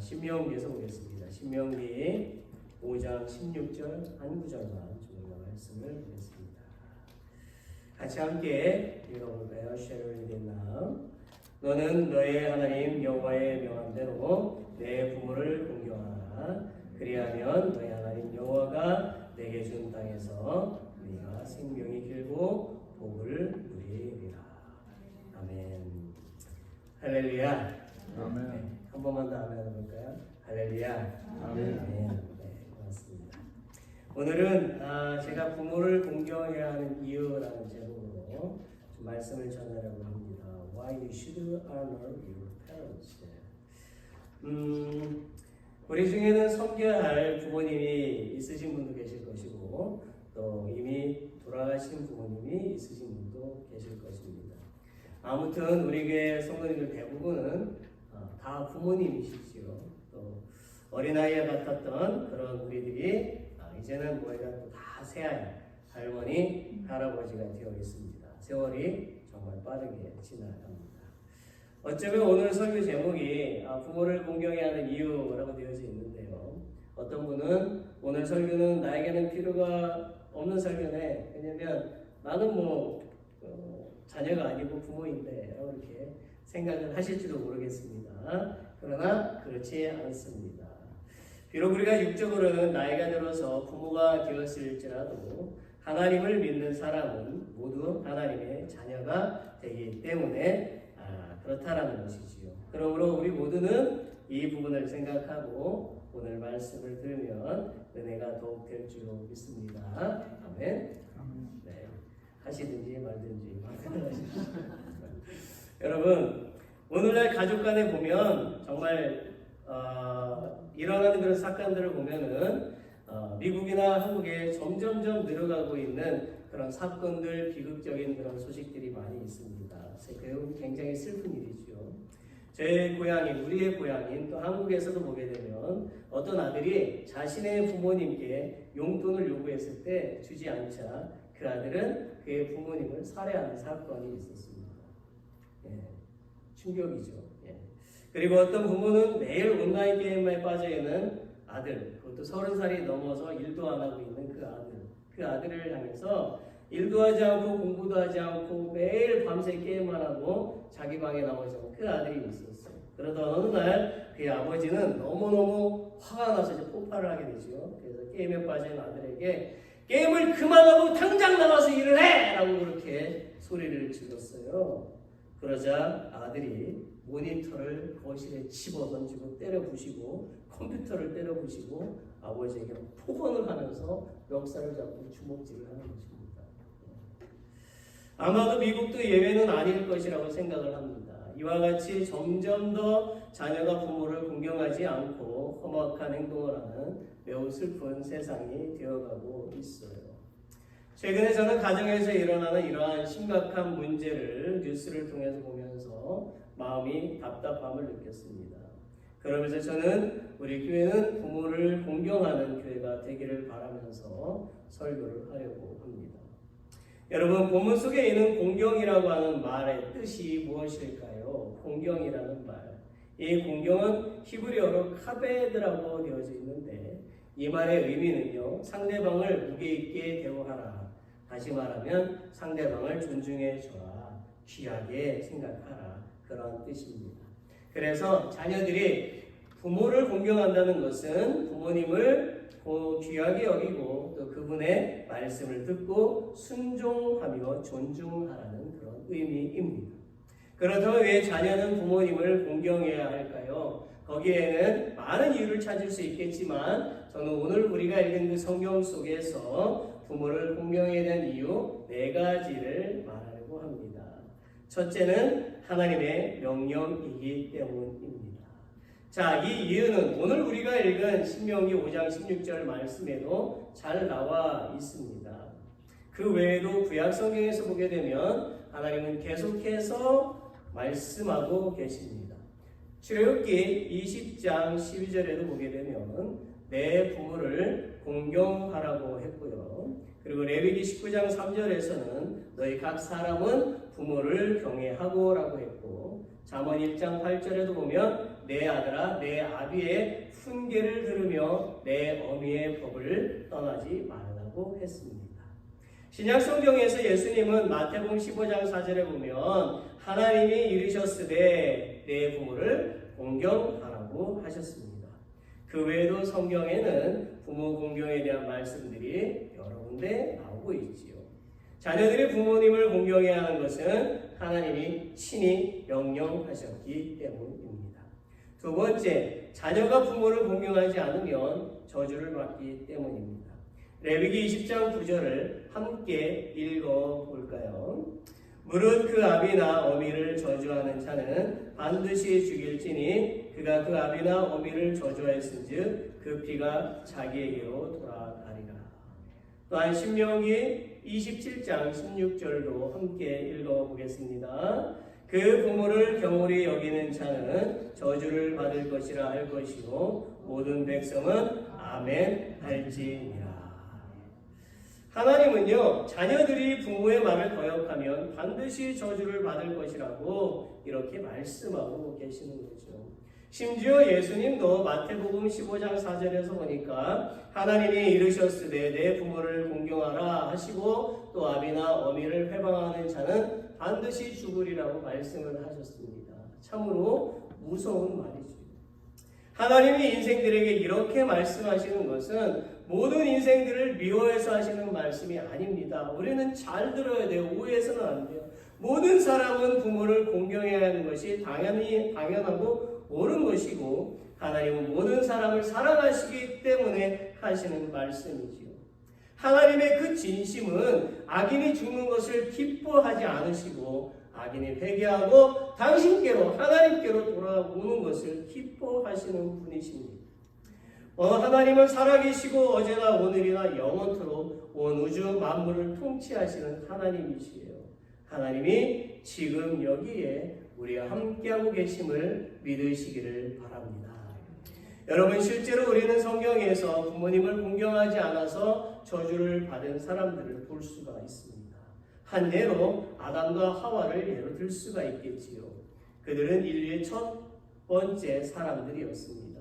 신명기에서 보겠습니다. 신명기 5장 16절 한 구절만 좀 말씀을 보겠습니다. 같이 함께 읽어볼까요? Shall we read it now? 너는 너의 하나님 여호와의 명함대로 내 부모를 공경하라. 그리하면 너의 하나님 여호와가 내게 준 땅에서 네가 생명이 길고 복을 누리리라. 아멘. 할렐루야. 아멘. 네, 한 번만 더 아멘 해볼까요? 할렐루야. 아멘. 네, 고맙습니다. 오늘은 제가 부모를 공경해야 하는 이유라는 제목으로 좀 말씀을 전하려고 합니다. Why you should honor your parents. 우리 중에는 섬겨야 할 부모님이 있으신 분도 계실 것이고 또 이미 돌아가신 부모님이 있으신 분도 계실 것입니다. 아무튼 우리 교회 성도님들 대부분은 다 부모님이시지요. 또 어린아이에 같았던 그런 우리들이 이제는 뭐가 또 다 새하얀 할머니, 할아버지가 되어 있습니다. 세월이 정말 빠르게 지나갑니다. 어쩌면 오늘 설교 제목이 부모를 공경해야 하는 이유라고 되어져 있는데요. 어떤 분은 오늘 설교는 나에게는 필요가 없는 설교네. 왜냐면 나는 자녀가 아니고 부모인데 이렇게 생각을 하실지도 모르겠습니다. 그러나 그렇지 않습니다. 비록 우리가 육적으로는 나이가 들어서 부모가 되었을지라도 하나님을 믿는 사람은 모두 하나님의 자녀가 되기 때문에 그렇다라는 것이지요. 그러므로 우리 모두는 이 부분을 생각하고 오늘 말씀을 들으면 은혜가 더욱 될 줄 믿습니다. 아멘. 네. 하시든지 말든지 하십시오. 여러분, 오늘날 가족 간에 보면 정말 일어나는 그런 사건들을 보면은 미국이나 한국에 점점점 늘어가고 있는 그런 사건들, 비극적인 그런 소식들이 많이 있습니다. 그건 굉장히 슬픈 일이죠. 제 고향인, 우리의 고향인 또 한국에서도 보게 되면 어떤 아들이 자신의 부모님께 용돈을 요구했을 때 주지 않자 그 아들은 그의 부모님을 살해하는 사건이 있었습니다. 충격이죠. 그리고 어떤 부모는 매일 온라인 게임에 빠져 있는 아들, 그것도 30살이 넘어서 일도 안 하고 있는 그 아들을 향해서 일도 하지 않고 공부도 하지 않고 매일 밤새 게임만 하고 자기 방에 나오지 않고 그 아들이 있었어요. 그러다 어느 날 그의 아버지는 너무너무 화가 나서 이제 폭발을 하게 되죠. 그래서 게임에 빠진 아들에게 게임을 그만하고 당장 나가서 일을 해! 라고 그렇게 소리를 질렀어요. 그러자 아들이 모니터를 거실에 집어던지고 때려 부시고 컴퓨터를 때려 부시고 아버지에게 폭언을 하면서 멱살을 잡고 주먹질을 하는 것입니다. 아마도 미국도 예외는 아닐 것이라고 생각을 합니다. 이와 같이 점점 더 자녀가 부모를 공경하지 않고 험악한 행동을 하는 매우 슬픈 세상이 되어가고 있어요. 최근에 저는 가정에서 일어나는 이러한 심각한 문제를 뉴스를 통해서 보면서 마음이 답답함을 느꼈습니다. 그러면서 저는 우리 교회는 부모를 공경하는 교회가 되기를 바라면서 설교를 하려고 합니다. 여러분, 본문 속에 있는 공경이라고 하는 말의 뜻이 무엇일까요? 공경이라는 말. 이 공경은 히브리어로 카베드라고 되어져 있는데 이 말의 의미는요, 상대방을 무게 있게 대우하라. 다시 말하면 상대방을 존중해 줘라. 귀하게 생각하라. 그런 뜻입니다. 그래서 자녀들이 부모를 공경한다는 것은 부모님을 귀하게 여기고 또 그분의 말씀을 듣고 순종하며 존중하라는 그런 의미입니다. 그렇다면 왜 자녀는 부모님을 공경해야 할까요? 거기에는 많은 이유를 찾을 수 있겠지만 저는 오늘 우리가 읽은 그 성경 속에서 부모를 공경해야 되는 이유 4가지를 말하려고 합니다. 첫째는 하나님의 명령이기 때문입니다. 자, 이 이유는 오늘 우리가 읽은 신명기 5장 16절 말씀에도 잘 나와 있습니다. 그 외에도 구약 성경에서 보게 되면 하나님은 계속해서 말씀하고 계십니다. 출애굽기 20장 12절에도 보게 되면 내 부모를 공경하라고 했고요. 그리고 레위기 19장 3절에서는 너희 각 사람은 부모를 경외하고 라고 했고 잠언 1장 8절에도 보면 내 아들아 내 아비의 훈계를 들으며 내 어미의 법을 떠나지 말라고 했습니다. 신약 성경에서 예수님은 마태복음 15장 4절에 보면 하나님이 이르셨으되 내 부모를 공경하라고 하셨습니다. 그 외에도 성경에는 부모 공경에 대한 말씀들이 여러 군데 나오고 있지요. 자녀들이 부모님을 공경해야 하는 것은 하나님이 친히 명령하셨기 때문입니다. 두 번째, 자녀가 부모를 공경하지 않으면 저주를 받기 때문입니다. 레위기 20장 9절을 함께 읽어볼까요? 무릇 그 아비나 어미를 저주하는 자는 반드시 죽일지니 그가 그 아비나 어미를 저주하였은즉 그 피가 자기에게로 돌아가리라. 또한 신명기 27장 16절도 함께 읽어보겠습니다. 그 부모를 경홀히 여기는 자는 저주를 받을 것이라 할 것이요 모든 백성은 아멘 할지니라. 하나님은요, 자녀들이 부모의 말을 거역하면 반드시 저주를 받을 것이라고 이렇게 말씀하고 계시는 거죠. 심지어 예수님도 마태복음 15장 4절에서 보니까 하나님이 이르셨으되 내 부모를 공경하라 하시고 또 아비나 어미를 회방하는 자는 반드시 죽으리라고 말씀을 하셨습니다. 참으로 무서운 말이죠. 하나님이 인생들에게 이렇게 말씀하시는 것은 모든 인생들을 미워해서 하시는 말씀이 아닙니다. 우리는 잘 들어야 돼요. 오해해서는 안 돼요. 모든 사람은 부모를 공경해야 하는 것이 당연하고 옳은 것이고 하나님은 모든 사람을 사랑하시기 때문에 하시는 말씀이지요. 하나님의 그 진심은 악인이 죽는 것을 기뻐하지 않으시고 악인이 회개하고 당신께로 하나님께로 돌아오는 것을 기뻐하시는 분이십니다. 하나님은 살아계시고 어제나 오늘이나 영원토록 온 우주 만물을 통치하시는 하나님이시에요. 하나님이 지금 여기에 우리와 함께하고 계심을 믿으시기를 바랍니다. 여러분, 실제로 우리는 성경에서 부모님을 공경하지 않아서 저주를 받은 사람들을 볼 수가 있습니다. 한 예로 아담과 하와를 예로 들 수가 있겠지요. 그들은 인류의 첫 번째 사람들이었습니다.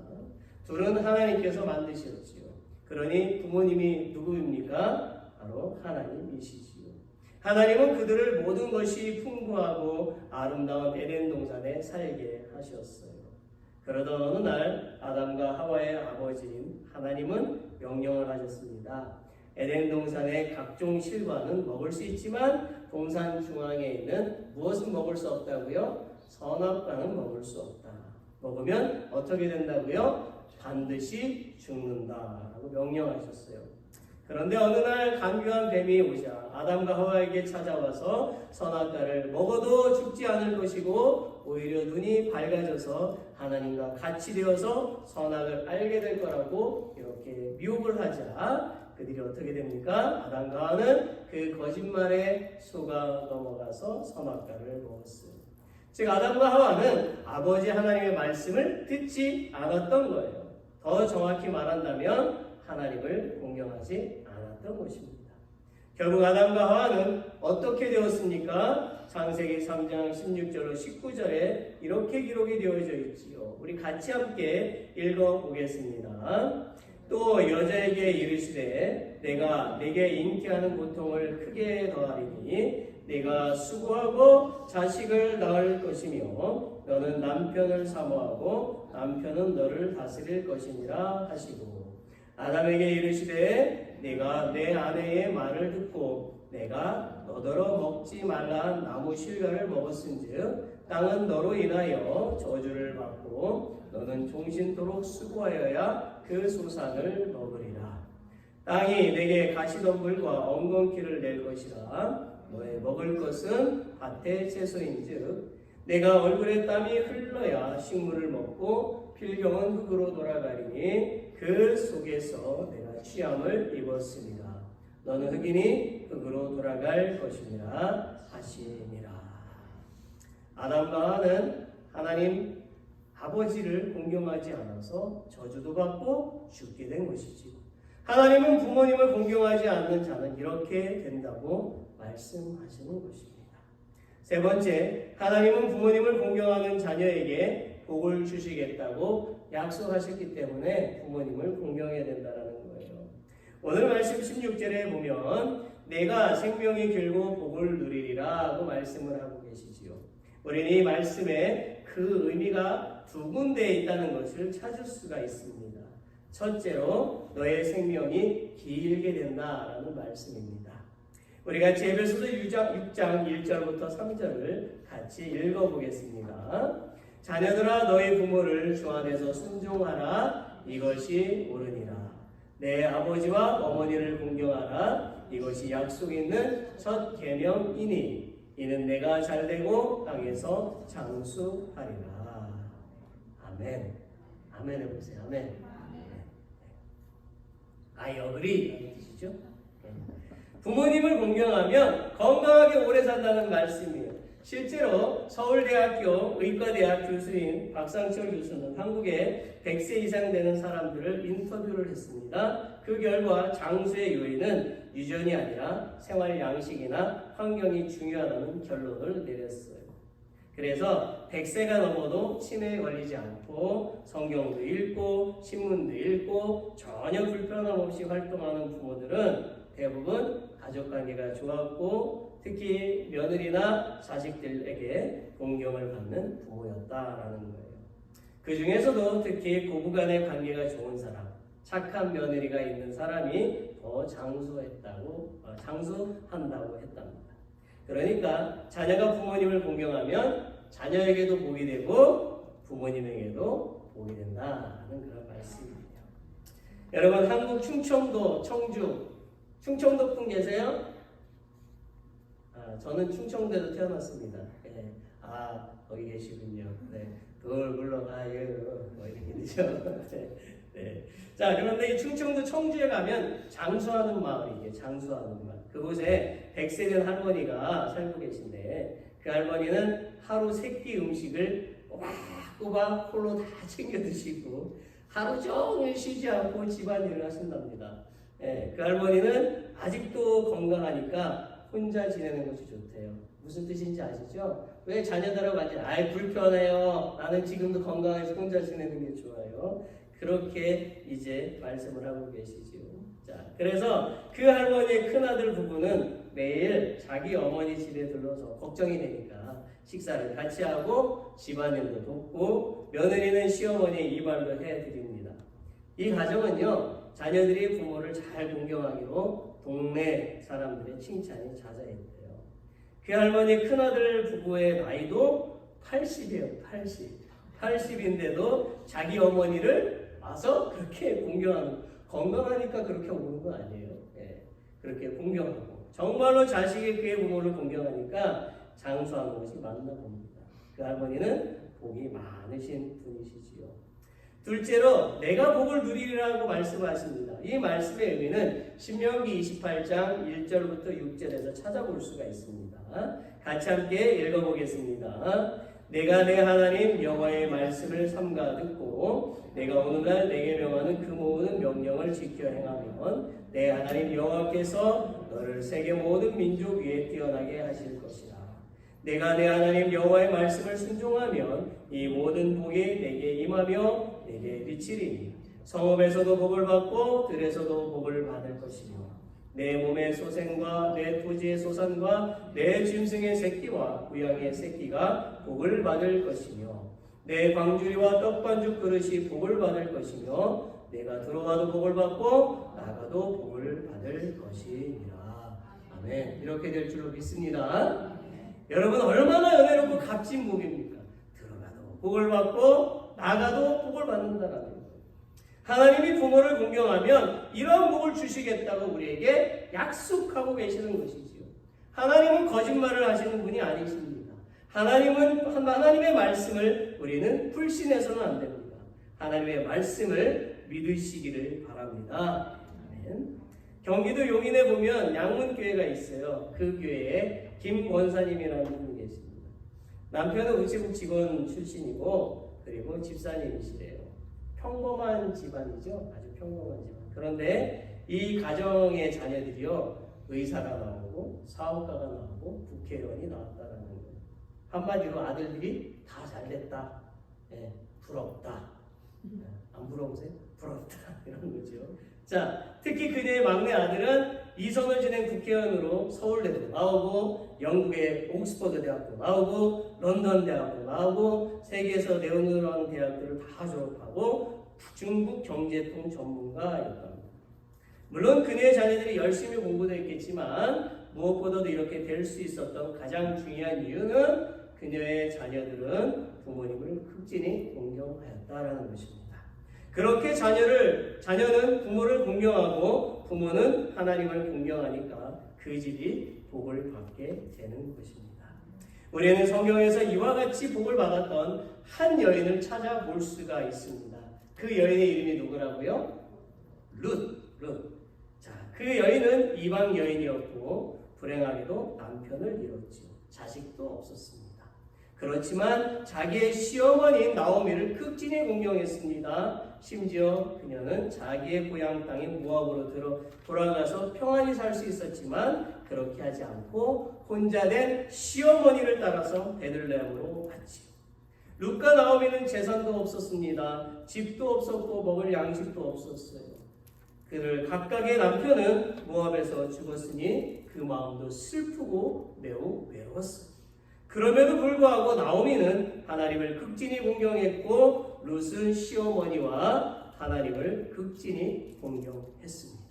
둘은 하나님께서 만드셨지요. 그러니 부모님이 누구입니까? 바로 하나님이시지요. 하나님은 그들을 모든 것이 풍부하고 아름다운 에덴 동산에 살게 하셨어요. 그러던 어느 날 아담과 하와의 아버지인 하나님은 명령을 하셨습니다. 에덴 동산의 각종 실과는 먹을 수 있지만 동산 중앙에 있는 무엇은 먹을 수 없다고요? 선악과는 먹을 수 없다. 먹으면 어떻게 된다고요? 반드시 죽는다라고 명령하셨어요. 그런데 어느 날 간교한 뱀이 오자 아담과 하와에게 찾아와서 선악과를 먹어도 죽지 않을 것이고 오히려 눈이 밝아져서 하나님과 같이 되어서 선악을 알게 될 거라고 이렇게 미혹을 하자 그들이 어떻게 됩니까? 아담과 하와는 그 거짓말에 속아 넘어가서 선악과를 먹었어요. 즉 아담과 하와는 아버지 하나님의 말씀을 듣지 않았던 거예요. 더 정확히 말한다면 하나님을 공경하지 않았던 것입니다. 결국 아담과 하와는 어떻게 되었습니까? 창세기 3장 16절로 19절에 이렇게 기록이 되어져 있지요. 우리 같이 함께 읽어보겠습니다. 또 여자에게 이르시되 내가 내게 잉태하는 고통을 크게 더하리니 네가 수고하고 자식을 낳을 것이며 너는 남편을 사모하고 남편은 너를 다스릴 것이니라 하시고 아담에게 이르시되 네가 내 아내의 말을 듣고 내가 너더러 먹지 말라 한 나무 실과를 먹었은즉 땅은 너로 인하여 저주를 받고 너는 종신토록 수고하여야 그 소산을 먹으리라. 땅이 내게 가시덤불과 엉겅퀴를 낼 것이라. 너의 먹을 것은 밭의 채소인즉 내가 얼굴에 땀이 흘러야 식물을 먹고 필경은 흙으로 돌아가리니 그 속에서 내가 취함을 입었습니다. 너는 흙이니 흙으로 돌아갈 것이니라 하시니라. 아담과 하와는 하나님 아버지를 공경하지 않아서 저주도 받고 죽게 된 것이지요. 하나님은 부모님을 공경하지 않는 자는 이렇게 된다고 말씀하시는 것입니다. 세 번째, 하나님은 부모님을 공경하는 자녀에게 복을 주시겠다고 약속하셨기 때문에 부모님을 공경해야 된다는 거예요. 오늘 말씀 16절에 보면 내가 생명이 길고 복을 누리리라고 말씀을 하고 계시지요. 우리는 이 말씀에 그 의미가 두 군데에 있다는 것을 찾을 수가 있습니다. 첫째로 너의 생명이 길게 된다라는 말씀입니다. 우리 같이 에베소서 6장 1절부터 3절을 같이 읽어보겠습니다. 자녀들아 너희 부모를 주 안에서 순종하라. 이것이 옳으니라. 내 아버지와 어머니를 공경하라. 이것이 약속 있는 첫 계명이니 이는 내가 잘되고 땅에서 장수하리라. 아멘. 아멘 해보세요. 아멘. I agree 라는 뜻이죠. 부모님을 공경하면 건강하게 오래 산다는 말씀이에요. 실제로 서울대학교 의과대학 교수인 박상철 교수는 한국에 100세 이상 되는 사람들을 인터뷰를 했습니다. 그 결과 장수의 요인은 유전이 아니라 생활 양식이나 환경이 중요하다는 결론을 내렸어요. 그래서 100세가 넘어도 치매에 걸리지 않고 성경도 읽고 신문도 읽고 전혀 불편함 없이 활동하는 부모들은 대부분 가족관계가 좋았고 특히 며느리나 자식들에게 공경을 받는 부모였다라는 거예요. 그 중에서도 특히 고부간의 관계가 좋은 사람, 착한 며느리가 있는 사람이 더 장수한다고 했답니다. 그러니까 자녀가 부모님을 공경하면 자녀에게도 복이 되고 부모님에게도 복이 된다는 그런 말씀입니다. 여러분 한국 충청도 청주 충청도 분 계세요? 저는 충청도에서 태어났습니다. 네. 거기 계시군요. 네. 그걸 물러가요. 뭐 이렇게 되죠. 네. 자, 그런데 이 충청도 청주에 가면 장수하는 마을이에요. 장수하는 마을. 그곳에 100세 된 할머니가 살고 계신데 그 할머니는 하루 3끼 음식을 꼬박꼬박 홀로 다 챙겨 드시고 하루 종일 쉬지 않고 집안일을 하신답니다. 네, 그 할머니는 아직도 건강하니까 혼자 지내는 것이 좋대요. 무슨 뜻인지 아시죠? 왜 자녀들하고 같이 불편해요. 나는 지금도 건강해서 혼자 지내는 게 좋아요. 그렇게 이제 말씀을 하고 계시죠. 자, 그래서 그 할머니의 큰아들 부부는 매일 자기 어머니 집에 들러서 걱정이 되니까 식사를 같이 하고 집안일도 돕고 며느리는 시어머니의 이발도 해드립니다. 이 가정은요 자녀들이 부모를 잘 공경하기로 동네 사람들의 칭찬이 자자했대요. 그 할머니 큰아들 부부의 나이도 80이에요. 80인데도 자기 어머니를 와서 그렇게 공경하는, 건강하니까 그렇게 오는 거 아니에요. 예, 그렇게 공경하고 정말로 자식이 그의 부모를 공경하니까 장수하는 것이 맞나 봅니다. 그 할머니는 복이 많으신 분이시지요. 둘째로 내가 복을 누리리라고 말씀하십니다. 이 말씀의 의미는 신명기 28장 1절부터 6절에서 찾아볼 수가 있습니다. 같이 함께 읽어보겠습니다. 내가 내 하나님 여호와의 말씀을 삼가 듣고 내가 오늘날 내게 명하는 그 모든 명령을 지켜 행하면 내 하나님 여호와께서 너를 세계 모든 민족 위에 뛰어나게 하실 것이라. 내가 내 하나님 여호와의 말씀을 순종하면 이 모든 복이 내게 임하며 내게 미치리니 성읍에서도 복을 받고 들에서도 복을 받을 것이며 내 몸의 소생과 내 토지의 소산과 내 짐승의 새끼와 우양의 새끼가 복을 받을 것이며 내 광주리와 떡반죽 그릇이 복을 받을 것이며 내가 들어와도 복을 받고 나가도 복을 받을 것이니라. 아멘. 이렇게 될 줄로 믿습니다. 여러분 얼마나 은혜롭고 값진 복입니까? 들어가도 복을 받고 나가도 복을 받는다라는 거예요. 하나님이 부모를 공경하면 이러한 복을 주시겠다고 우리에게 약속하고 계시는 것이지요. 하나님은 거짓말을 하시는 분이 아니십니다. 하나님의 말씀을 우리는 불신해서는 안 됩니다. 하나님의 말씀을 믿으시기를 바랍니다. 아멘. 경기도 용인에 보면 양문교회가 있어요. 그 교회에 김 권사님이라는 분이 계십니다. 남편은 우체국 직원 출신이고 그리고 집사님이시래요. 평범한 집안이죠. 아주 평범한 집안. 그런데 이 가정의 자녀들이요 의사가 나오고 사업가가 나오고 국회의원이 나왔다라는 거예요. 한마디로 아들들이 다 잘됐다. 예, 부럽다. 안 부러우세요? 부럽다. 이런 거죠. 자, 특히 그녀의 막내 아들은 이선을 지낸 국회의원으로 서울대도 나오고 영국의 옥스퍼드 대학도 나오고 런던 대학도 나오고 세계에서 내어놓은 대학들을 다 졸업하고 중국 경제통 전문가였답니다. 물론 그녀의 자녀들이 열심히 공부도 했겠지만 무엇보다도 이렇게 될 수 있었던 가장 중요한 이유는 그녀의 자녀들은 부모님을 극진히 공경하였다라는 것입니다. 그렇게 자녀는 부모를 공경하고 부모는 하나님을 공경하니까 그 집이 복을 받게 되는 것입니다. 우리는 성경에서 이와 같이 복을 받았던 한 여인을 찾아볼 수가 있습니다. 그 여인의 이름이 누구라고요? 룻. 자, 그 여인은 이방 여인이었고 불행하게도 남편을 잃었죠. 자식도 없었습니다. 그렇지만 자기의 시어머니인 나오미를 극진히 공경했습니다. 심지어 그녀는 자기의 고향 땅인 모압으로 돌아가서 평안히 살 수 있었지만 그렇게 하지 않고 혼자 된 시어머니를 따라서 베들레헴으로 갔지요. 룻과 나오미는 재산도 없었습니다. 집도 없었고 먹을 양식도 없었어요. 그들 각각의 남편은 모압에서 죽었으니 그 마음도 슬프고 매우 외로웠어요. 그럼에도 불구하고 나오미는 하나님을 극진히 공경했고 룻은 시어머니와 하나님을 극진히 공경했습니다.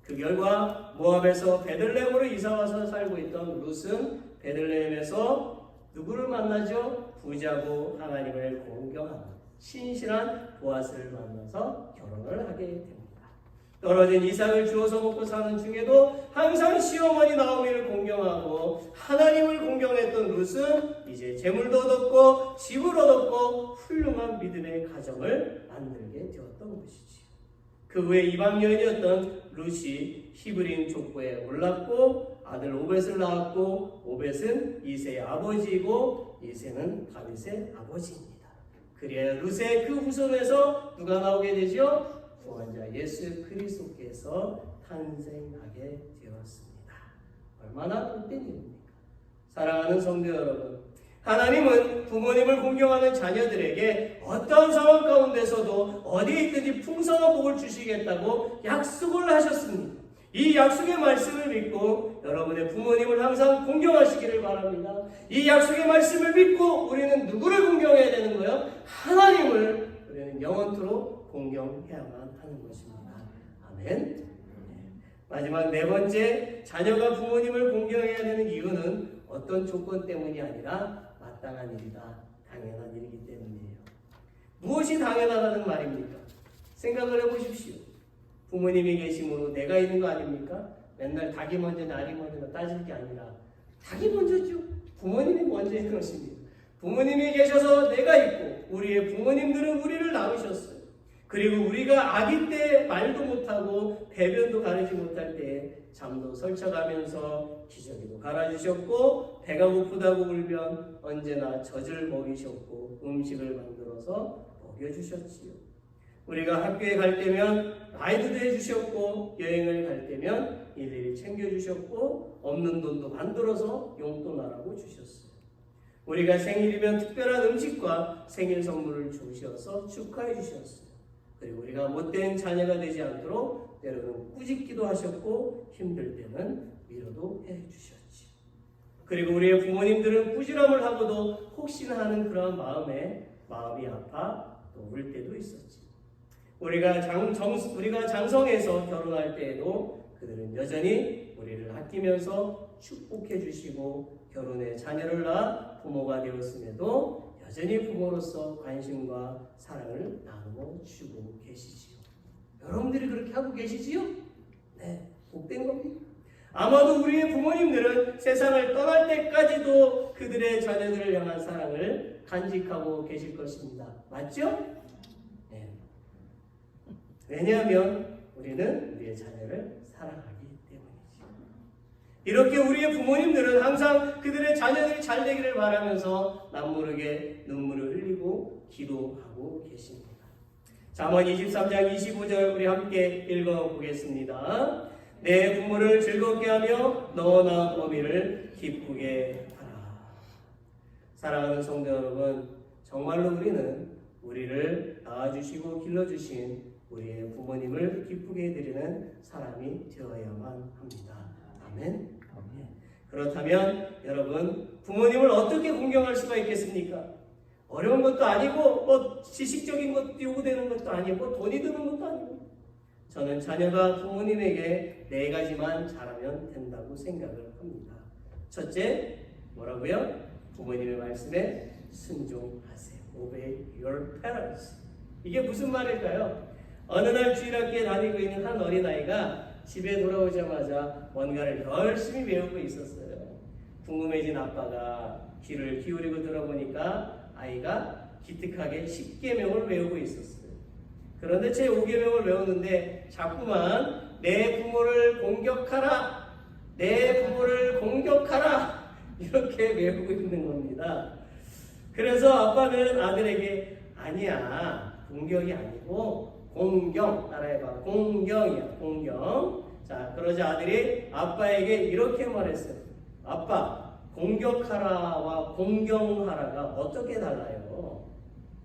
그 결과 모압에서 베들레헴으로 이사와서 살고 있던 룻은 베들레헴에서 누구를 만나죠? 부자고 하나님을 공경하는 신실한 보아스를 만나서 결혼을 하게 됩니다. 떨어진 이삭을 주워서 먹고 사는 중에도 항상 시어머니 나오미를 공경하고 하나님을 공경했던 룻은 이제 재물도 얻었고 집을 얻었고 훌륭한 믿음의 가정을 만들게 되었던 것이지요. 그 후에 이방 여인이었던 룻이 히브리인 족보에 올랐고 아들 오벳을 낳았고 오벳은 이새의 아버지이고 이새는 다윗의 아버지입니다. 그래야 룻의 그 후손에서 누가 나오게 되죠? 구원자 예수 그리스도께서 탄생하게 되었습니다. 얼마나 복된 일입니까? 사랑하는 성도 여러분, 하나님은 부모님을 공경하는 자녀들에게 어떤 상황 가운데서도 어디에 있든지 풍성한 복을 주시겠다고 약속을 하셨습니다. 이 약속의 말씀을 믿고 여러분의 부모님을 항상 공경하시기를 바랍니다. 이 약속의 말씀을 믿고 우리는 누구를 공경해야 되는 거예요? 하나님을 우리는 영원토록 공경해야만 하는 것입니다. 아멘. 마지막 네 번째, 자녀가 부모님을 공경해야 되는 이유는 어떤 조건 때문이 아니라 마땅한 일이다, 당연한 일이기 때문이에요. 무엇이 당연하다는 말입니까? 생각을 해보십시오. 부모님이 계심으로 내가 있는 거 아닙니까? 맨날 닭이 먼저 날이 먼저 따질 게 아니라 닭이 먼저죠. 부모님이 먼저인 것입니다. 부모님이 계셔서 내가 있고 우리의 부모님들은 우리를 낳으셨어요. 그리고 우리가 아기 때 말도 못하고 배변도 가르지 못할 때 잠도 설쳐가면서 기저귀도 갈아주셨고 배가 고프다고 울면 언제나 젖을 먹이셨고 음식을 만들어서 먹여주셨지요. 우리가 학교에 갈 때면 라이드도 해주셨고 여행을 갈 때면 일일이 챙겨주셨고 없는 돈도 만들어서 용돈하라고 주셨어요. 우리가 생일이면 특별한 음식과 생일 선물을 주셔서 축하해 주셨어요. 그리고 우리가 못된 자녀가 되지 않도록 때로는 꾸짖기도 하셨고 힘들 때는 위로도 해주셨지. 그리고 우리의 부모님들은 꾸지람을 하고도 혹시나 하는 그런 마음이 아파 또 울 때도 있었지. 우리가 장성해서 결혼할 때에도 그들은 여전히 우리를 아끼면서 축복해 주시고 결혼에 자녀를 낳아 부모가 되었음에도 여전히 부모로서 관심과 사랑을 나누어 주고 계시지요. 여러분들이 그렇게 하고 계시지요? 네, 복된 겁니다. 아마도 우리의 부모님들은 세상을 떠날 때까지도 그들의 자녀들을 향한 사랑을 간직하고 계실 것입니다. 맞죠? 네. 왜냐하면 우리는 우리의 자녀를 사랑하기 때문이죠. 이렇게 우리의 부모님들은 항상 그들의 자녀들이 잘 되기를 바라면서 남모르게 눈물을 흘리고 기도하고 계십니다. 잠언 23장 25절 우리 함께 읽어보겠습니다. 내 부모를 즐겁게 하며 너나 어미를 기쁘게 하라. 사랑하는 성도 여러분, 정말로 우리는 우리를 낳아주시고 길러주신 우리의 부모님을 기쁘게 해드리는 사람이 되어야만 합니다. 아멘. 그렇다면 여러분, 부모님을 어떻게 공경할 수가 있겠습니까? 어려운 것도 아니고 지식적인 것도 요구되는 것도 아니고 돈이 드는 것도 아니고, 저는 자녀가 부모님에게 4가지만 잘하면 된다고 생각을 합니다. 첫째, 뭐라고요? 부모님의 말씀에 순종하세요. Obey your parents. 이게 무슨 말일까요? 어느 날 주일학교에 다니고 있는 한 어린아이가 집에 돌아오자마자 뭔가를 열심히 배우고 있었어요. 궁금해진 아빠가 귀를 기울이고 들어보니까 아이가 기특하게 10계명을 외우고 있었어요. 그런데 제 5계명을 외우는데 자꾸만 내 부모를 공격하라, 내 부모를 공격하라 이렇게 외우고 있는 겁니다. 그래서 아빠는 아들에게 아니야, 공격이 아니고 공경, 따라해봐. 공경이야, 공경. 자, 그러자 아들이 아빠에게 이렇게 말했어요. 아빠, 공격하라와 공경하라가 어떻게 달라요?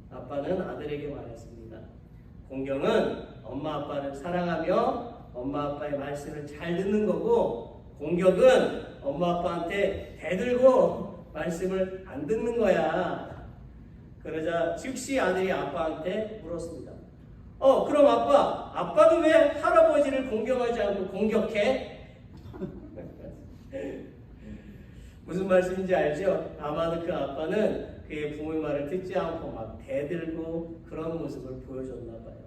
아빠는 아들에게 말했습니다. 공경은 엄마 아빠를 사랑하며 엄마 아빠의 말씀을 잘 듣는 거고, 공격은 엄마 아빠한테 대들고 말씀을 안 듣는 거야. 그러자 즉시 아들이 아빠한테 물었습니다. 그럼 아빠는 왜 할아버지를 공경하지 않고 공격해? 무슨 말씀인지 알죠? 아마도 그 아빠는 그의 부모의 말을 듣지 않고 막 대들고 그런 모습을 보여줬나 봐요.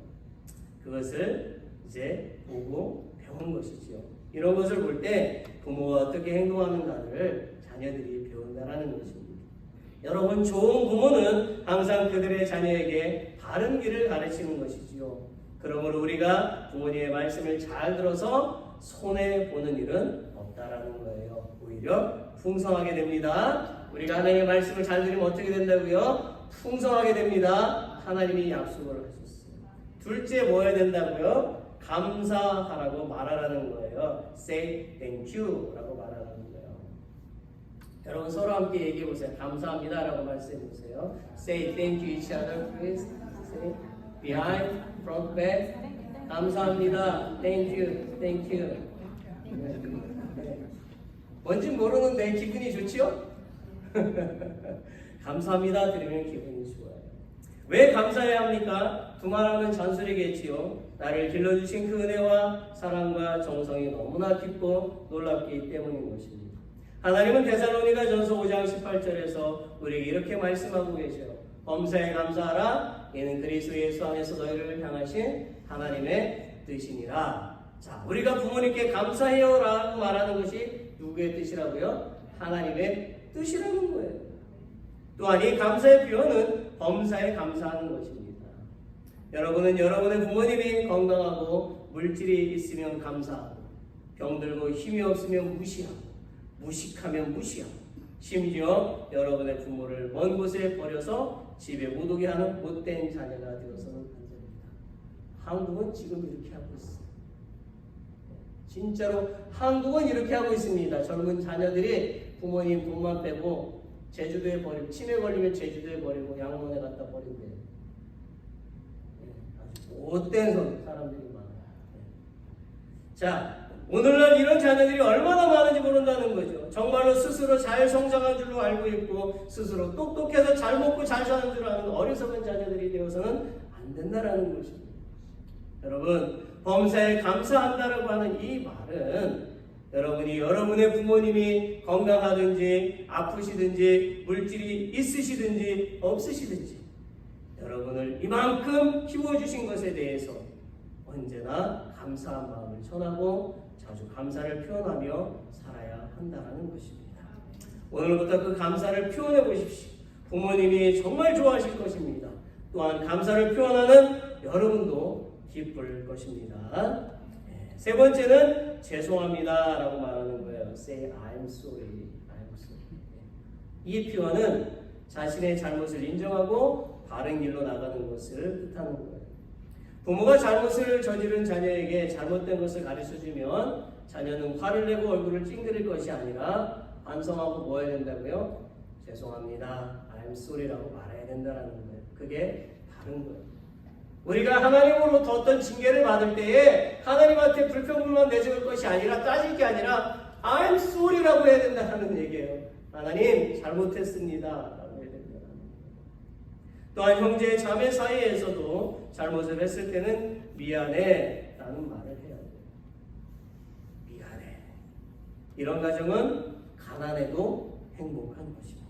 그것을 이제 보고 배운 것이죠. 이런 것을 볼 때 부모가 어떻게 행동하는가를 자녀들이 배운다는 것입니다. 여러분, 좋은 부모는 항상 그들의 자녀에게 바른 길을 가르치는 것이지요. 그러므로 우리가 부모님의 말씀을 잘 들어서 손해보는 일은 없다라는 거예요. 오히려 풍성하게 됩니다. 우리가 하나님의 말씀을 잘 들으면 어떻게 된다고요? 풍성하게 됩니다. 하나님이 약속을 하셨어요. 둘째, 뭐 해야 된다고요? 감사하라고 말하라는 거예요. Say thank you 라고 말하라는 거예요. 여러분, 서로 함께 얘기해 보세요. 감사합니다 라고 말씀해 보세요. Say thank you each other please. Say behind, front, back. 감사합니다. Thank you, thank you. 뭔지 모르는데 기분이 좋지요? 감사합니다 들으면 기분이 좋아요. 왜 감사해야 합니까? 두말하면 잔소리겠지요. 나를 길러주신 그 은혜와 사랑과 정성이 너무나 깊고 놀랍기 때문인 것입니다. 하나님은 데살로니가전서 5장 18절에서 우리에게 이렇게 말씀하고 계셔요. 범사에 감사하라. 이는 그리스도 예수 안에서 너희를 향하신 하나님의 뜻이니라. 자, 우리가 부모님께 감사해요 라고 말하는 것이 누구의 뜻이라고요? 하나님의 뜻이라는 거예요. 또한 이 감사의 표현은 범사에 감사하는 것입니다. 여러분은 여러분의 부모님이 건강하고 물질이 있으면 감사하고, 병들고 힘이 없으면 무시하고, 무식하면 무시하고, 심지어 여러분의 부모를 먼 곳에 버려서 집에 못 오게 하는 못된 자녀가 되어서는 안 됩니다. 한국은 지금 이렇게 하고 있어요. 진짜로 한국은 이렇게 하고 있습니다. 젊은 자녀들이 부모님 돈만 빼고 제주도에 버리고, 치매 걸리면 제주도에 버리고 양원에 갖다 버린대요. 아주 못된 사람들이 많아요. 자, 오늘날 이런 자녀들이 얼마나 많은지 모른다는 거죠. 정말로 스스로 잘 성장한 줄로 알고 있고 스스로 똑똑해서 잘 먹고 잘 사는 줄 아는 어리석은 자녀들이 되어서는 안 된다라는 것입니다. 여러분, 범사에 감사한다라고 하는 이 말은 여러분이 여러분의 부모님이 건강하든지 아프시든지 물질이 있으시든지 없으시든지 여러분을 이만큼 키워주신 것에 대해서 언제나 감사한 마음을 전하고 자주 감사를 표현하며 살아야 한다는 것입니다. 오늘부터 그 감사를 표현해 보십시오. 부모님이 정말 좋아하실 것입니다. 또한 감사를 표현하는 여러분도 기쁠 것입니다. 세 번째는 죄송합니다 라고 말하는 거예요. Say I'm sorry. I'm sorry. 이 표현은 자신의 잘못을 인정하고 바른 길로 나가는 것을 뜻하는 거예요. 부모가 잘못을 저지른 자녀에게 잘못된 것을 가르쳐주면 자녀는 화를 내고 얼굴을 찡그릴 것이 아니라 반성하고 뭐 해야 된다고요? 죄송합니다, I'm sorry라고 말해야 된다는 거예요. 그게 다른 거예요. 우리가 하나님으로부터 어떤 징계를 받을 때에 하나님한테 불평불만 내세울 것이 아니라 따질 게 아니라 I'm sorry라고 해야 된다는 얘기예요. 하나님 잘못했습니다 라고 해야 된다. 또한 형제 자매 사이에서도 잘못을 했을 때는 미안해 라는 말을 해야 돼요. 미안해. 이런 가정은 가난해도 행복한 것입니다.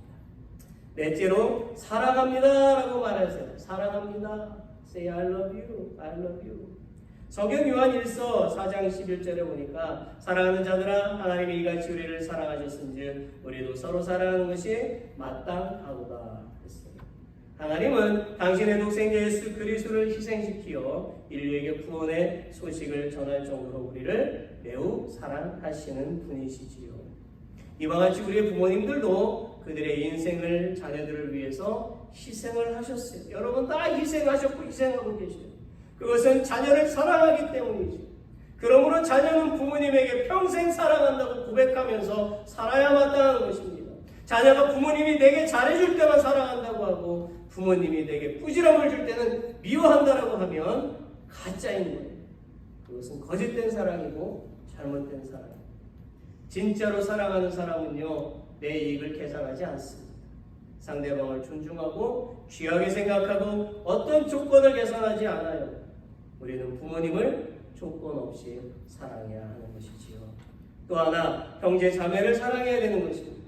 넷째로 사랑합니다 라고 말하세요. 사랑합니다. Say I love you. I love you. 성경 요한 1서 4장 11절에 보니까 사랑하는 자들아 하나님이 이같이 우리를 사랑하셨은즉 우리도 서로 사랑하는 것이 마땅하도다 했어요. 하나님은 당신의 독생자 예수 그리스도를 희생시키어 인류에게 구원의 소식을 전할 정도로 우리를 매우 사랑하시는 분이시지요. 이와 같이 우리의 부모님들도 그들의 인생을 자녀들을 위해서 희생을 하셨어요. 여러분 다 희생하셨고 희생하고 계세요. 그것은 자녀를 사랑하기 때문이죠. 그러므로 자녀는 부모님에게 평생 사랑한다고 고백하면서 살아야 마땅한 것입니다. 자녀가 부모님이 내게 잘해줄 때만 사랑한다고 하고 부모님이 내게 꾸지람을 줄 때는 미워한다라고 하면 가짜인 거예요. 그것은 거짓된 사랑이고 잘못된 사랑입니다. 진짜로 사랑하는 사람은요, 내 이익을 계산하지 않습니다. 상대방을 존중하고 귀하게 생각하고 어떤 조건을 계산하지 않아요. 우리는 부모님을 조건 없이 사랑해야 하는 것이지요. 또 하나, 형제 자매를 사랑해야 되는 것입니다.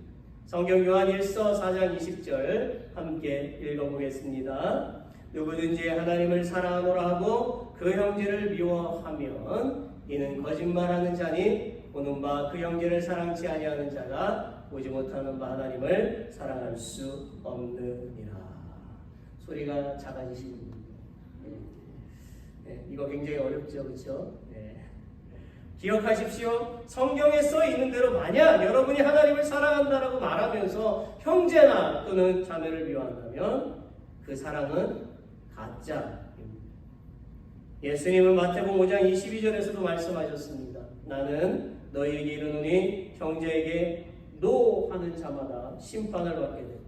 성경 요한 1서 4장 20절 함께 읽어보겠습니다. 누구든지 하나님을 사랑하노라 하고 그 형제를 미워하면 이는 거짓말하는 자니 보는 바 그 형제를 사랑치 아니하는 자가 보지 못하는 바 하나님을 사랑할 수 없느니라. 소리가 작아지십니다. 이거 굉장히 어렵죠, 그렇죠? 기억하십시오. 성경에 써 있는 대로 만약 여러분이 하나님을 사랑한다라고 말하면서 형제나 또는 자매를 미워한다면 그 사랑은 가짜입니다. 예수님은 마태복음 5장 22절에서도 말씀하셨습니다. 나는 너희에게 이르노니 형제에게 노 하는 자마다 심판을 받게 되고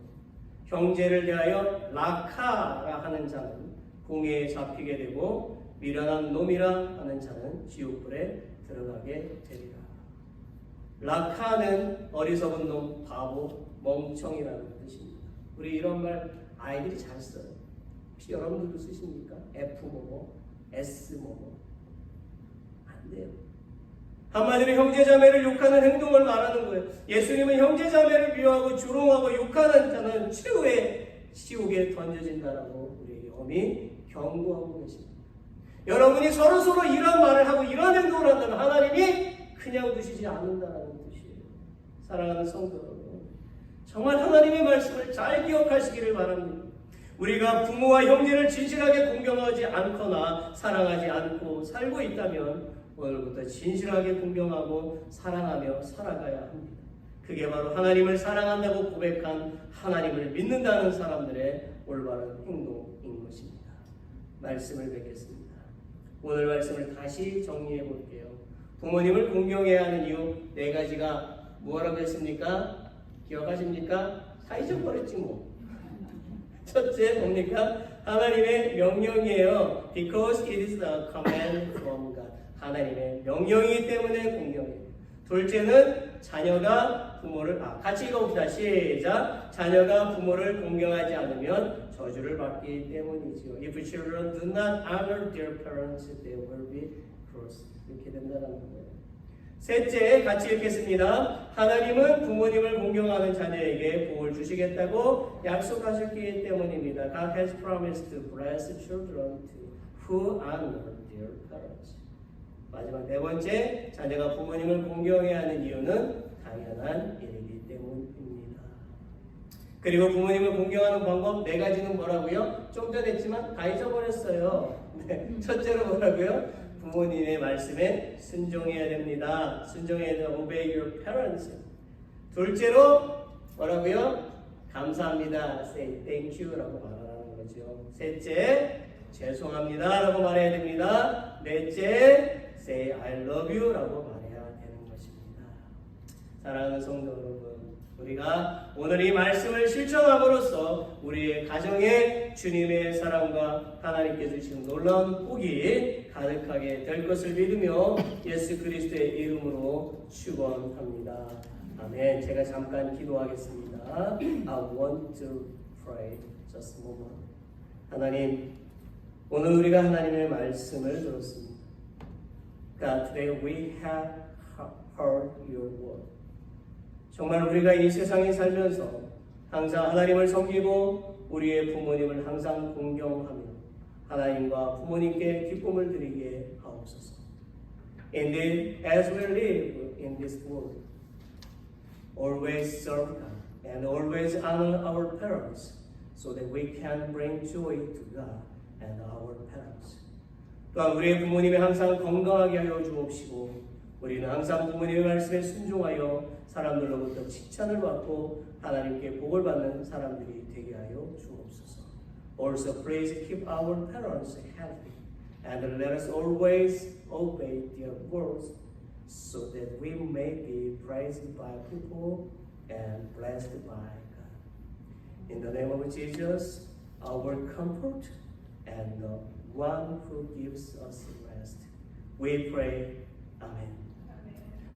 형제를 대하여 라카라 하는 자는 공회에 잡히게 되고 미련한 놈이라 하는 자는 지옥불에 들어가게 되리라. 라카는 어리석은 놈, 바보, 멍청이라는 뜻입니다. 우리 이런 말 아이들이 잘 써요. 혹시 여러분들도 쓰십니까? F 뭐뭐, S 뭐뭐. 안 돼요. 한마디로 형제자매를 욕하는 행동을 말하는 거예요. 예수님은 형제자매를 미워하고 조롱하고 욕하는 자는 최후의 지옥에 던져진다라고 우리에게 엄히 경고하고 계십니다. 여러분이 서로서로 이런 말을 하고 이런 행동을 한다면 하나님이 그냥 두시지 않는다는 뜻이에요. 사랑하는 성도 여러분, 정말 하나님의 말씀을 잘 기억하시기를 바랍니다. 우리가 부모와 형제를 진실하게 공경하지 않거나 사랑하지 않고 살고 있다면 오늘부터 진실하게 공경하고 사랑하며 살아가야 합니다. 그게 바로 하나님을 사랑한다고 고백한 하나님을 믿는다는 사람들의 올바른 행동인 것입니다. 말씀을 뵙겠습니다. 오늘 말씀을 다시 정리해 볼게요. 부모님을 공경해야 하는 이유 4가지가 뭐라고 했습니까? 기억하십니까? 다 잊어버렸지 뭐. 첫째 뭡니까? 하나님의 명령이에요. Because it is a command from God. 하나님의 명령이기 때문에 공경해요. 둘째는 자녀가 부모를 같이 읽어봅시다. 시작. 자녀가 부모를 공경하지 않으면 저주를 받기 때문이죠. If children do not honor their parents, they will be cursed. 이렇게 된다는 거예요. 셋째, 같이 읽겠습니다. 하나님은 부모님을 공경하는 자녀에게 복을 주시겠다고 약속하셨기 때문입니다. God has promised to bless children who honor their parents. 마지막 4번째, 자녀가 부모님을 공경해야 하는 이유는 당연한 일이기 때문입니다. 그리고 부모님을 공경하는 방법 4가지는 뭐라고요? 좀 전에 했지만 다 잊어버렸어요. 첫째로 뭐라고요? 부모님의 말씀에 순종해야 됩니다. 순종해야 됩니다. Obey your parents. 둘째로 뭐라고요? 감사합니다. Say thank you 라고 말하는 거죠. 셋째, 죄송합니다 라고 말해야 됩니다. 넷째, Say I love you 라고 말해야 되는 것입니다. 사랑하는 성도 여러분, 우리가 오늘 이 말씀을 실천함으로써 우리의 가정에 주님의 사랑과 하나님께 주신 놀라운 복이 가득하게 될 것을 믿으며 예수 그리스도의 이름으로 축원합니다. 아멘. 제가 잠깐 기도하겠습니다. I want to pray just a moment. 하나님, 오늘 우리가 하나님의 말씀을 들었습니다. God, today we have heard your word. 정말 우리가 이 세상에 살면서 항상 하나님을 섬기고 우리의 부모님을 항상 공경하며 하나님과 부모님께 기쁨을 드리게 하옵소서. Indeed, as we live in this world, always serve God and always honor our parents so that we can bring joy to God and our parents. 또한 우리의 부모님이 항상 건강하게 하여 주옵시고 우리는 항상 부모님의 말씀에 순종하여 사람들로부터 칭찬을 받고 하나님께 복을 받는 사람들이 되게 하여 주옵소서. Also please keep our parents healthy and let us always obey their words so that we may be praised by people and blessed by God. In the name of Jesus, our comfort and the one who gives us rest, we pray. Amen.